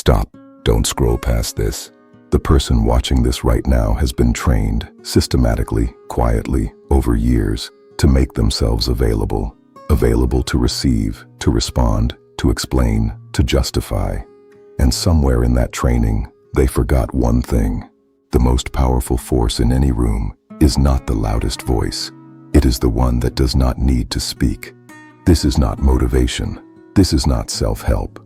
Stop. Don't scroll past this. The person watching this right now has been trained, systematically, quietly, over years, to make themselves available. Available to receive, to respond, to explain, to justify. And somewhere in that training, they forgot one thing. The most powerful force in any room is not the loudest voice. It is the one that does not need to speak. This is not motivation. This is not self-help.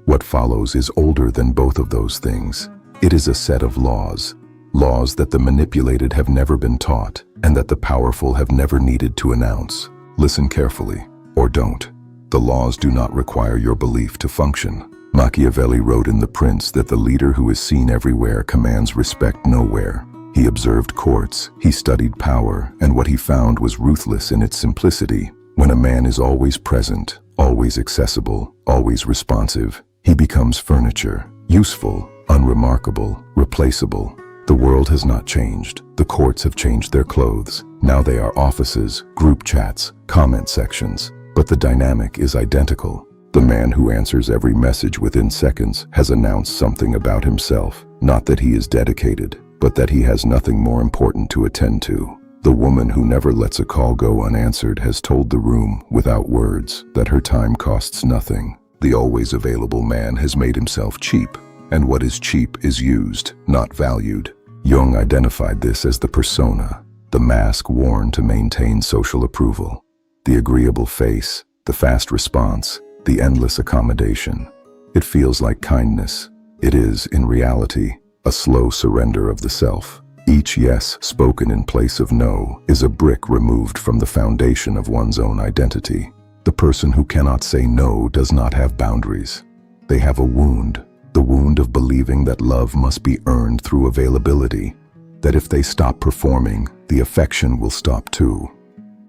What follows is older than both of those things. It is a set of laws. Laws that the manipulated have never been taught, and that the powerful have never needed to announce. Listen carefully, or don't. The laws do not require your belief to function. Machiavelli wrote in The Prince that the leader who is seen everywhere commands respect nowhere. He observed courts, he studied power, and what he found was ruthless in its simplicity. When a man is always present, always accessible, always responsive, he becomes furniture, useful, unremarkable, replaceable. The world has not changed. The courts have changed their clothes. Now they are offices, group chats, comment sections. But the dynamic is identical. The man who answers every message within seconds has announced something about himself. Not that he is dedicated, but that he has nothing more important to attend to. The woman who never lets a call go unanswered has told the room, without words, that her time costs nothing. The always available man has made himself cheap, and what is cheap is used, not valued. Jung identified this as the persona, the mask worn to maintain social approval. The agreeable face, the fast response, the endless accommodation. It feels like kindness. It is, in reality, a slow surrender of the self. Each yes spoken in place of no is a brick removed from the foundation of one's own identity. The person who cannot say no does not have boundaries. They have a wound, the wound of believing that love must be earned through availability, that if they stop performing, the affection will stop too.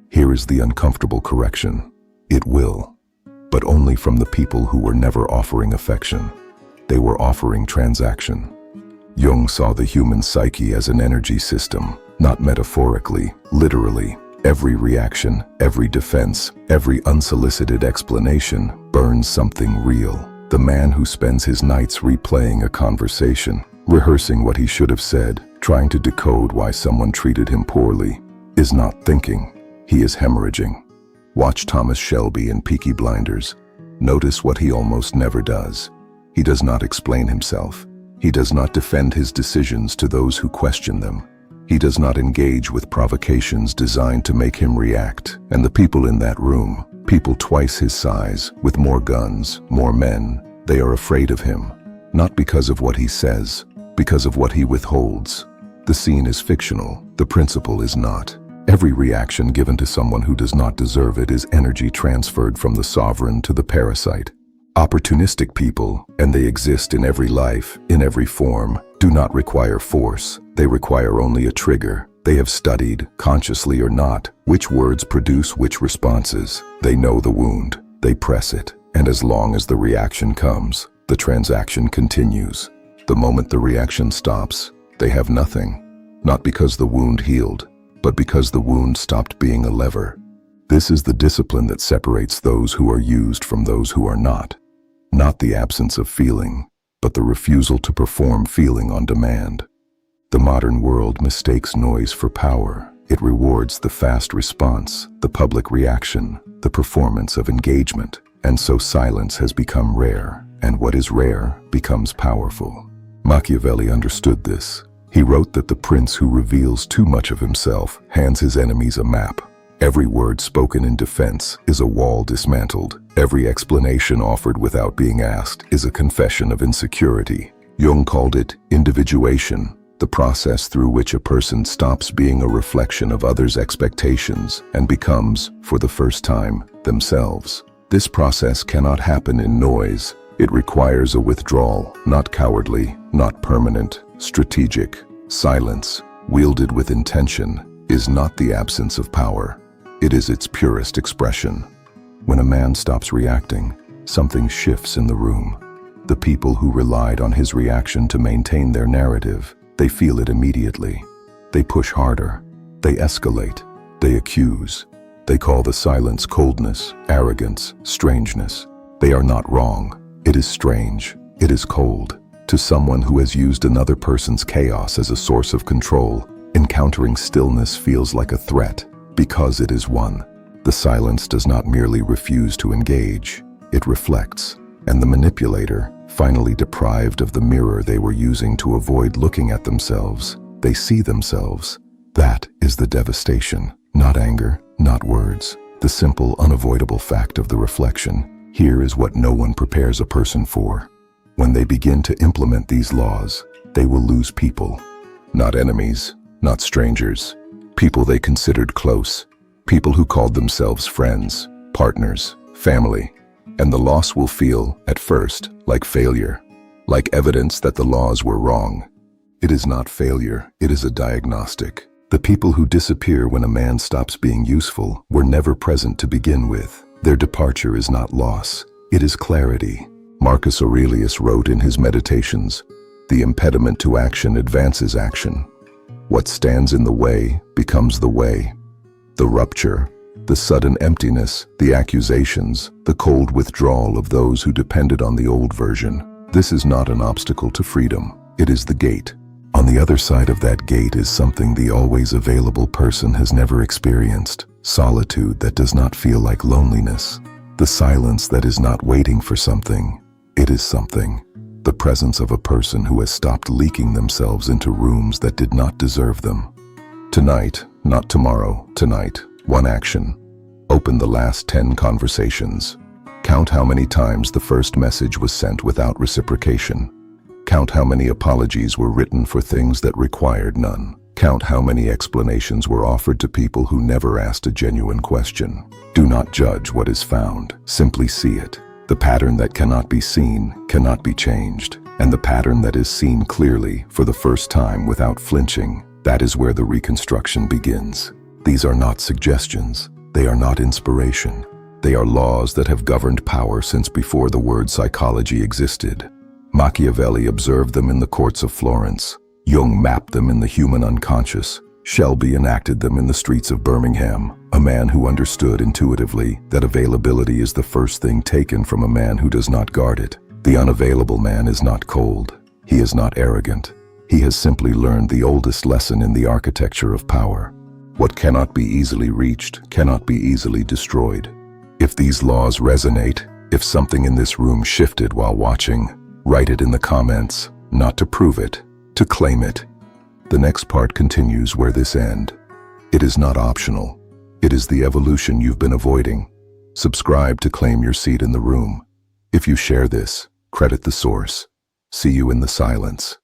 Here is the uncomfortable correction. It will. But only from the people who were never offering affection. They were offering transaction. Jung saw the human psyche as an energy system, not metaphorically, literally. Every reaction, every defense, every unsolicited explanation burns something real. The man who spends his nights replaying a conversation, rehearsing what he should have said, trying to decode why someone treated him poorly, is not thinking. He is hemorrhaging. Watch Thomas Shelby in Peaky Blinders. Notice what he almost never does. He does not explain himself. He does not defend his decisions to those who question them. He does not engage with provocations designed to make him react. And the people in that room, people twice his size, with more guns, more men, they are afraid of him. Not because of what he says, because of what he withholds. The scene is fictional, the principle is not. Every reaction given to someone who does not deserve it is energy transferred from the sovereign to the parasite. Opportunistic people, and they exist in every life, in every form, do not require force. They require only a trigger. They have studied, consciously or not, which words produce which responses. They know the wound. They press it. And as long as the reaction comes, the transaction continues. The moment the reaction stops, they have nothing. Not because the wound healed, but because the wound stopped being a lever. This is the discipline that separates those who are used from those who are not. Not the absence of feeling, but the refusal to perform feeling on demand. The modern world mistakes noise for power. It rewards the fast response, the public reaction, the performance of engagement. And so silence has become rare, and what is rare becomes powerful. Machiavelli understood this. He wrote that the prince who reveals too much of himself hands his enemies a map. Every word spoken in defense is a wall dismantled. Every explanation offered without being asked is a confession of insecurity. Jung called it individuation, the process through which a person stops being a reflection of others' expectations and becomes, for the first time, themselves. This process cannot happen in noise. It requires a withdrawal, not cowardly, not permanent, strategic. Silence, wielded with intention, is not the absence of power. It is its purest expression. When a man stops reacting, something shifts in the room. The people who relied on his reaction to maintain their narrative, they feel it immediately. They push harder. They escalate. They accuse. They call the silence coldness, arrogance, strangeness. They are not wrong. It is strange. It is cold. To someone who has used another person's chaos as a source of control, encountering stillness feels like a threat because it is one. The silence does not merely refuse to engage, it reflects. And the manipulator, finally deprived of the mirror they were using to avoid looking at themselves, they see themselves. That is the devastation. Not anger, not words. The simple, unavoidable fact of the reflection. Here is what no one prepares a person for. When they begin to implement these laws, they will lose people. Not enemies, not strangers. People they considered close. People who called themselves friends, partners, family. And the loss will feel, at first, like failure. Like evidence that the laws were wrong. It is not failure, it is a diagnostic. The people who disappear when a man stops being useful were never present to begin with. Their departure is not loss, it is clarity. Marcus Aurelius wrote in his Meditations, "The impediment to action advances action. What stands in the way becomes the way." The rupture, the sudden emptiness, the accusations, the cold withdrawal of those who depended on the old version. This is not an obstacle to freedom, it is the gate. On the other side of that gate is something the always available person has never experienced. Solitude that does not feel like loneliness. The silence that is not waiting for something. It is something. The presence of a person who has stopped leaking themselves into rooms that did not deserve them. Tonight, not tomorrow, tonight, one action. Open the last 10 conversations. Count how many times the first message was sent without reciprocation. Count how many apologies were written for things that required none. Count how many explanations were offered to people who never asked a genuine question. Do not judge what is found, simply see it. The pattern that cannot be seen cannot be changed, and the pattern that is seen clearly for the first time without flinching, that is where the reconstruction begins. These are not suggestions, they are not inspiration. They are laws that have governed power since before the word psychology existed. Machiavelli observed them in the courts of Florence. Jung mapped them in the human unconscious. Shelby enacted them in the streets of Birmingham, a man who understood intuitively that availability is the first thing taken from a man who does not guard it. The unavailable man is not cold. He is not arrogant. He has simply learned the oldest lesson in the architecture of power. What cannot be easily reached cannot be easily destroyed. If these laws resonate, if something in this room shifted while watching, write it in the comments, not to prove it, to claim it. The next part continues where this ends. It is not optional. It is the evolution you've been avoiding. Subscribe to claim your seat in the room. If you share this, credit the source. See you in the silence.